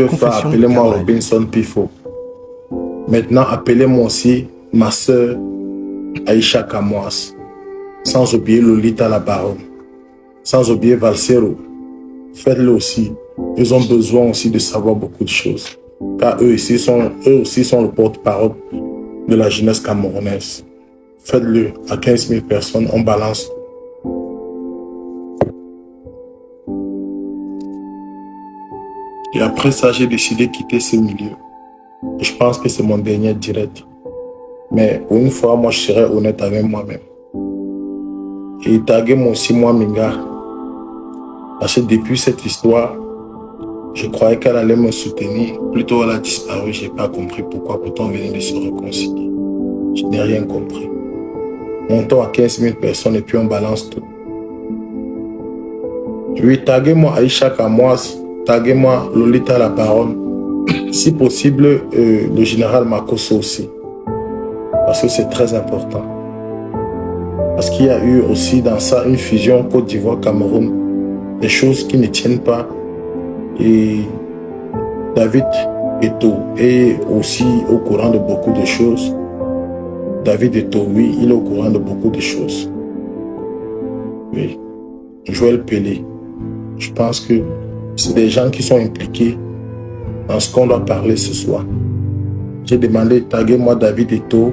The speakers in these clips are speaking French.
Confession de appelez-moi Camarade. Robinson Pifo. Maintenant, appelez-moi aussi ma soeur Aïcha Kamoas. Sans oublier Lolita la Baronne. Sans oublier Valsero. Faites-le aussi. Ils ont besoin aussi de savoir beaucoup de choses. Car eux aussi sont le porte-parole de la jeunesse camerounaise. Faites-le à 15 000 personnes, on balance. Et après ça, j'ai décidé de quitter ce milieu. Et je pense que c'est mon dernier direct. Mais pour une fois, moi, je serai honnête avec moi-même. Et taguez-moi aussi, moi, Minga. Parce que depuis cette histoire, je croyais qu'elle allait me soutenir. Plutôt, elle a disparu. Je n'ai pas compris pourquoi. Pourtant, on venait de se réconcilier. Je n'ai rien compris. Montons à 15 000 personnes et puis on balance tout. Oui, taguez-moi Aïcha Kamoas. Taguez-moi Lolita la Baronne. Si possible, le général Makosso aussi. Parce que c'est très important. Parce qu'il y a eu aussi dans ça une fusion Côte d'Ivoire-Cameroun. Des choses qui ne tiennent pas. Et David Eto'o est aussi au courant de beaucoup de choses. David Eto'o, oui, il est au courant de beaucoup de choses. Oui. Joël Pelé. Je pense que c'est des gens qui sont impliqués dans ce qu'on doit parler ce soir. J'ai demandé, taguez-moi David Eto'o,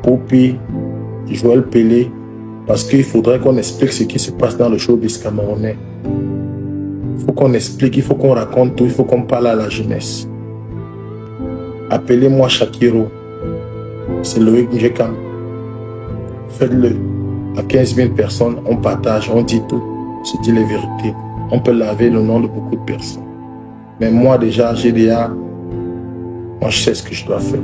Popi, Joël Pelé, parce qu'il faudrait qu'on explique ce qui se passe dans le showbiz camerounais. Il faut qu'on explique, il faut qu'on raconte tout, il faut qu'on parle à la jeunesse. Appelez-moi Shakiro. C'est Loïc Njekam. Faites-le. À 15 000 personnes, on partage, on dit tout. On se dit les vérités. On peut laver le nom de beaucoup de personnes. Mais moi déjà, GDA, moi je sais ce que je dois faire.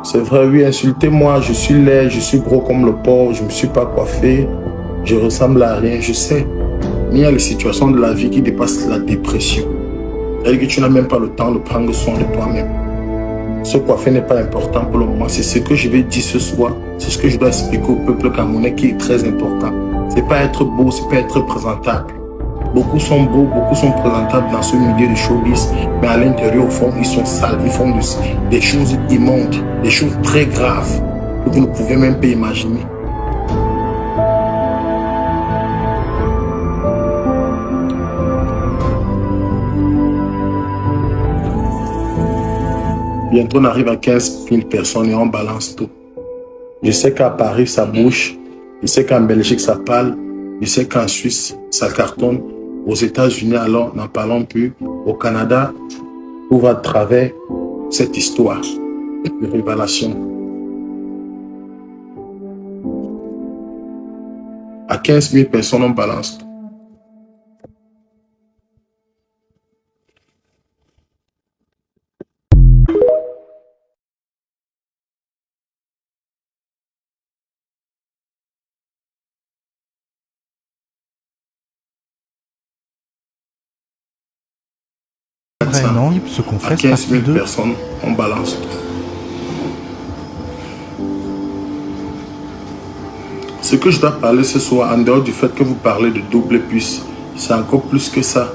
C'est vrai, oui, insultez-moi, je suis laid, je suis gros comme le porc, je ne me suis pas coiffé, je ressemble à rien, je sais. Mais il y a les situations de la vie qui dépassent la dépression. C'est-à-dire que tu n'as même pas le temps de prendre soin de toi-même. Se coiffer n'est pas important pour le moment. C'est ce que je vais dire ce soir. C'est ce que je dois expliquer au peuple camerounais qui est très important. C'est pas être beau, c'est pas être présentable. Beaucoup sont beaux, beaucoup sont présentables dans ce milieu de showbiz, mais à l'intérieur, au fond, ils sont sales, ils font des choses immondes, des choses très graves que vous ne pouvez même pas imaginer. Bientôt, on arrive à 15 000 personnes et on balance tout. Je sais qu'à Paris, ça bouge. Je sais qu'en Belgique, ça parle. Je sais qu'en Suisse, ça cartonne. Aux États-Unis, alors, n'en parlons plus. Au Canada, tout va à travers cette histoire de révélation. À 15 000 personnes, on balance tout. Non, il se À confesse 15 000 partie 2. personnes, on balance tout. Ce que je dois parler ce soir, en dehors du fait que vous parlez de double puce, c'est encore plus que ça.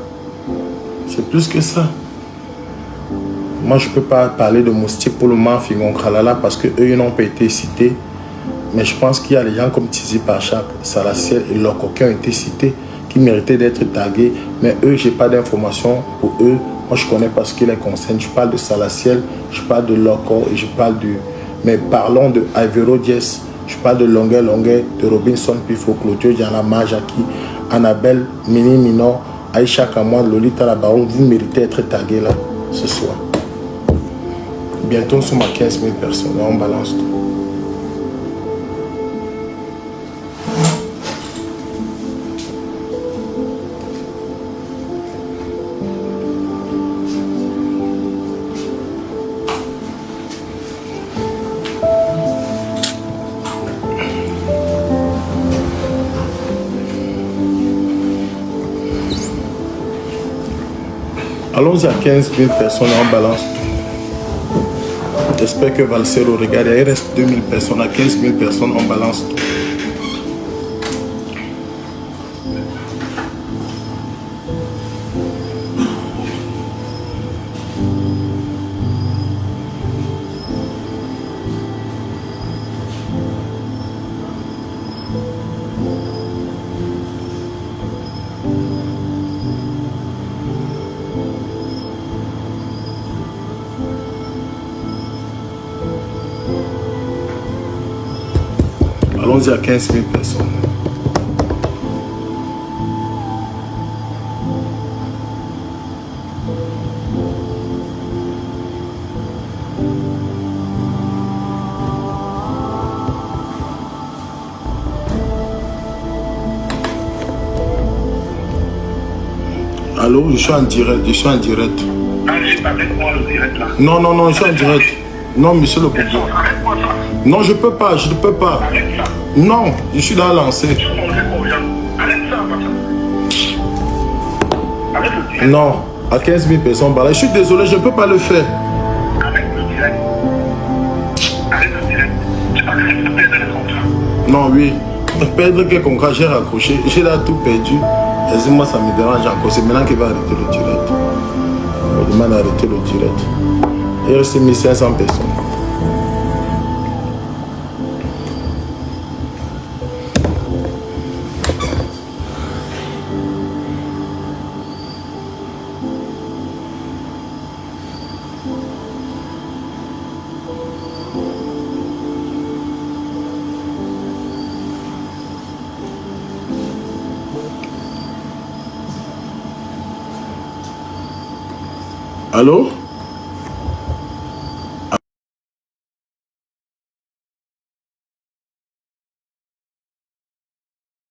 C'est plus que ça. Moi, je ne peux pas parler de moustique pour le moment, Fingon Kralala, parce qu'eux, ils n'ont pas été cités. Mais je pense qu'il y a des gens comme Tizi Pachak, Salaciel et Loko qui ont été cités, qui méritaient d'être tagués. Mais eux, je n'ai pas d'informations pour eux. Moi, je connais parce qu'ils les concernent. Je parle de Salaciel, je parle de Loko et je parle du... Mais parlons de Ivero Diez, je parle de Longuet, de Robinson Pifo, Clôture, Diana Majaki, Annabelle, Mini Minor, Aïcha Kamoa, Lolita la Baronne. Vous méritez d'être tagués là, ce soir. Bientôt, nous sommes à 15 000 personnes. On balance tout. Allons-y à 15 000 personnes et on balance tout. J'espère que Valsero regarde. Il reste 2 000 personnes. À 15 000 personnes, on balance tout. Allons-y à 15 000 personnes. Allô, je suis en direct, je suis en direct. Allez, avec moi le direct là. Non, non, non, je suis en direct. Non, monsieur le bourgeois. Arrête-moi ça. Non, je peux pas, je ne peux pas. Arrête ça. Non, je suis dans la lancée. Tu m'en fais aux gens. Arrête ça, Massa. Arrête le direct. Non, à 15 000 personnes. Bah là, je suis désolé, je ne peux pas le faire. Arrête le direct. Arrête le direct. Tu acceptes de perdre le contrat. Non, oui. Perdre quel contrat, j'ai raccroché. J'ai là tout perdu. Moi, ça me dérange encore. C'est maintenant qu'il va arrêter le direct. On me demande d'arrêter le direct. Il reste 1500 personnes. Allô?